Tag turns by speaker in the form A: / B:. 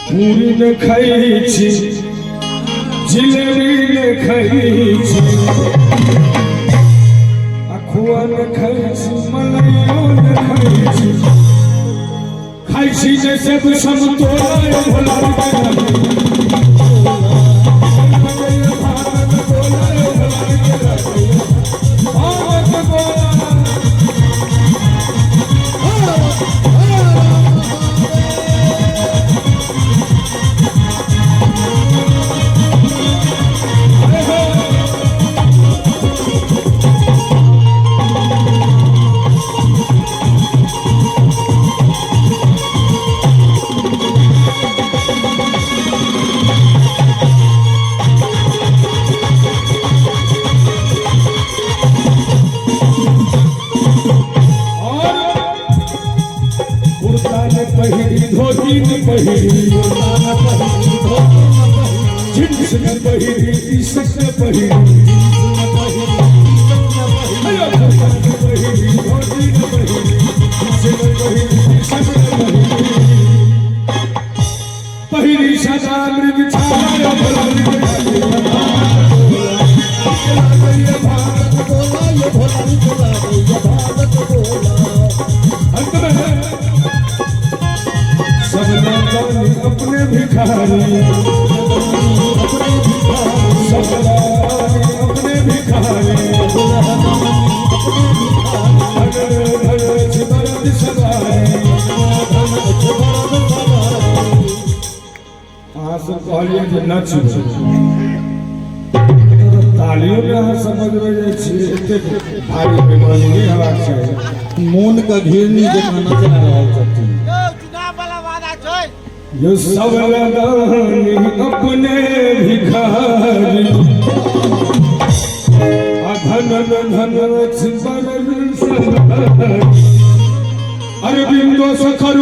A: पूरी न खाइछि जिलेबी न खाइछि अखुआ न खाइछि मलाइयो न खाइछि खाइछि जे सब समतोला भोला धोती न पहिरी जींस न पहिरी टी-शर्ट न पहिरी धोती न पहिरी जींस न पहिरी टी-शर्ट न पहिरी सदा मृग छाया अपने भिखारी अपने भिखारी अहाँ सब कहलिए जे नच तालियों में अहाँ समझबै जाइ छी एते भारी बेमानी नहीं हेबाक चाही
B: मोन का घिरनी जकाँ नचा रहल छथिन
A: यो सब लगानी अपने भिखारी धन धन अरविंदो सखर